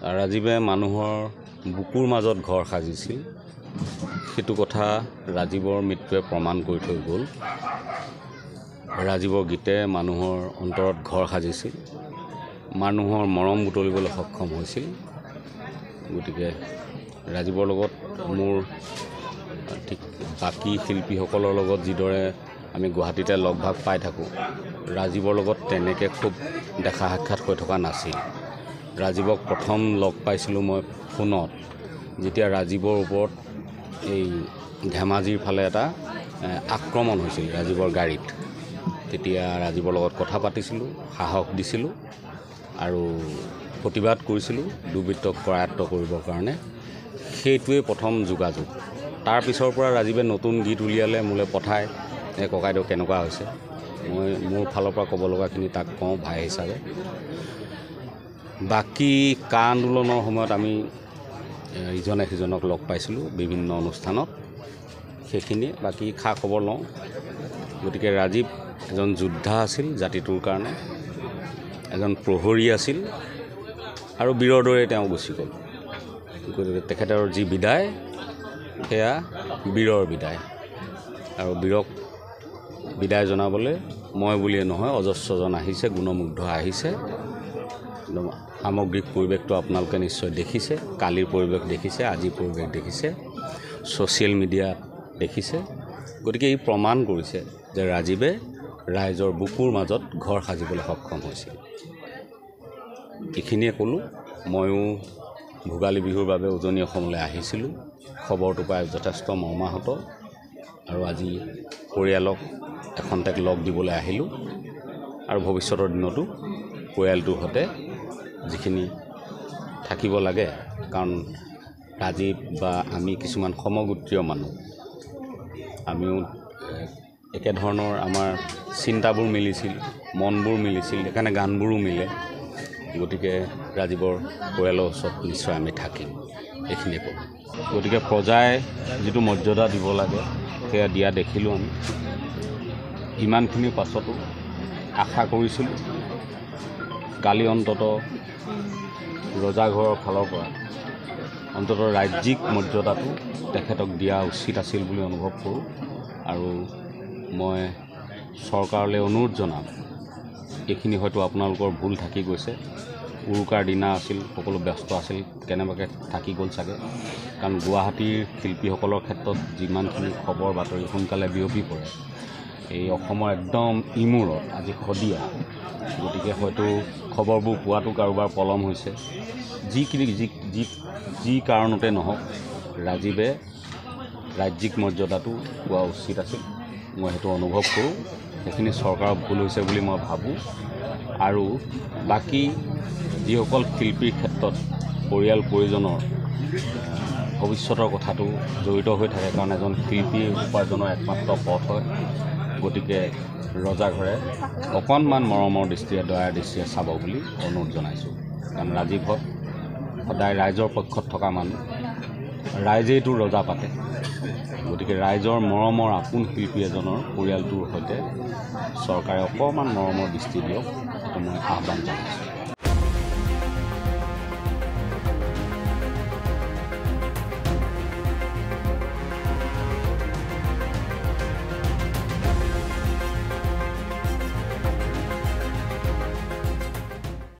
ৰাজীৱে মানুহৰ বুকুৰ মাজত ঘৰ সাজিছিল। সেইটো কথা ৰাজীৱৰ মৃত্যুৱে প্ৰমাণ কৰি থৈ গ'ল। ৰাজীৱৰ গীতে মানুহৰ অন্তৰত ঘৰ সাজিছিল, মানুহৰ মৰম বুটলিবলৈ সক্ষম হৈছিল। গতিকে ৰাজীৱৰ লগত মোৰ ঠিক বাকী শিল্পীসকলৰ লগত যিদৰে আমি গুৱাহাটীতে লগ ভাগ পাই থাকোঁ, ৰাজীৱৰ লগত তেনেকৈ খুব দেখা সাক্ষাৎ হৈ থকা নাছিল। ৰাজীৱক প্ৰথম লগ পাইছিলোঁ মই ফোনত, যেতিয়া ৰাজীৱৰ ওপৰত এই ধেমাজিৰ ফালে এটা আক্ৰমণ হৈছিল ৰাজীৱৰ গাড়ীত। তেতিয়া ৰাজীৱৰ লগত কথা পাতিছিলোঁ, সাহস দিছিলোঁ আৰু প্ৰতিবাদ কৰিছিলোঁ দুৰ্বৃত্তক কৰায়ত্ব কৰিবৰ কাৰণে। সেইটোৱেই প্ৰথম যোগাযোগ। তাৰ পিছৰ পৰা ৰাজীৱে নতুন গীত উলিয়ালে, মোলৈ পঠায়, ককাইদেউ কেনেকুৱা হৈছে। মই মোৰ ফালৰ পৰা ক'ব লগাখিনি তাক কওঁ ভাই হিচাপে। বাকী কা আন্দোলনৰ সময়ত আমি ইজনে সিজনক লগ পাইছিলোঁ বিভিন্ন অনুষ্ঠানত, সেইখিনিয়ে বাকী খা খবৰ লওঁ। গতিকে ৰাজীৱ এজন যোদ্ধা আছিল জাতিটোৰ কাৰণে, এজন প্ৰহৰী আছিল আৰু বীৰৰ দৰে তেওঁ গুচি গ'ল। গতিকে তেখেতৰ যি বিদায়, সেয়া বীৰৰ বিদায়। আৰু বীৰক বিদায় জনাবলৈ মই বুলিয়ে নহয়, অজস্ৰজন আহিছে, গুণমুগ্ধ আহিছে। সামগ্ৰিক পৰিৱেশটো আপোনালোকে নিশ্চয় দেখিছে, কালিৰ পৰিৱেশ দেখিছে, আজিৰ পৰিৱেশ দেখিছে, ছ'চিয়েল মিডিয়াত দেখিছে। গতিকে ই প্ৰমাণ কৰিছে যে ৰাজীৱে ৰাইজৰ বুকুৰ মাজত ঘৰ সাজিবলৈ সক্ষম হৈছিল। এইখিনিয়ে ক'লোঁ। ময়ো ভোগালী বিহুৰ বাবে উজনি অসমলৈ আহিছিলোঁ। খবৰটো পাই যথেষ্ট মৰ্মাহত আৰু আজি পৰিয়ালক এখন্তেক লগ দিবলৈ আহিলোঁ আৰু ভৱিষ্যতৰ দিনতো পৰিয়ালটোৰ সৈতে যিখিনি থাকিব লাগে, কাৰণ ৰাজীৱ বা আমি কিছুমান সমগোত্ৰীয় মানুহ, আমিও একেধৰণৰ আমাৰ চিন্তাবোৰ মিলিছিল, মনবোৰ মিলিছিল, সেইকাৰণে গানবোৰো মিলে। গতিকে ৰাজীৱৰ পৰিয়ালৰ ওচৰত নিশ্চয় আমি থাকিম, এইখিনিয়ে ক'ম। গতিকে প্ৰজাই যিটো মৰ্যাদা দিব লাগে সেয়া দিয়া দেখিলোঁ আমি। ইমানখিনিৰ পাছতো আশা কৰিছিলোঁ কালি অন্ততঃ ৰজাঘৰৰ ফালৰ পৰা অন্ততঃ ৰাজ্যিক মৰ্যাদাটো তেখেতক দিয়া উচিত আছিল বুলি অনুভৱ কৰোঁ। আৰু মই চৰকাৰলৈ অনুৰোধ জনাম, এইখিনি হয়তো আপোনালোকৰ ভুল থাকি গৈছে। উৰুকাৰ দিনা আছিল, সকলো ব্যস্ত আছিল, কেনেবাকৈ থাকি গ'ল চাগে। কাৰণ গুৱাহাটীৰ শিল্পীসকলৰ ক্ষেত্ৰত যিমানখিনি খবৰ বাতৰি সোনকালে বিয়পি পৰে, এই অসমৰ একদম ইমূৰত আজি শদিয়া। গতিকে হয়তো খবৰবোৰ পোৱাটো কাৰোবাৰ পলম হৈছে। যি কাৰণতে নহওক, ৰাজীৱে ৰাজ্যিক মৰ্যাদাটো পোৱা উচিত আছিল। মই সেইটো অনুভৱ কৰোঁ। সেইখিনি চৰকাৰৰ ভুল হৈছে বুলি মই ভাবোঁ। আৰু বাকী যিসকল শিল্পীৰ ক্ষেত্ৰত পৰিয়াল পৰিজনৰ ভৱিষ্যতৰ কথাটো জড়িত হৈ থাকে, কাৰণ এজন শিল্পীৰ উপাৰ্জনৰ একমাত্ৰ পথ হয়। গতিকে ৰজাঘৰে অকণমান মৰমৰ দৃষ্টিৰে, দয়াৰ দৃষ্টিৰে চাব বুলি অনুৰোধ জনাইছোঁ। কাৰণ ৰাজীৱহঁত সদায় ৰাইজৰ পক্ষত থকা মানুহ, ৰাইজেইটো ৰজা পাতে। গতিকে ৰাইজৰ মৰমৰ আপোন শিল্পী এজনৰ পৰিয়ালটোৰ সৈতে চৰকাৰে অকণমান মৰমৰ দৃষ্টি দিয়ক, সেইটো মই আহ্বান জনাইছোঁ।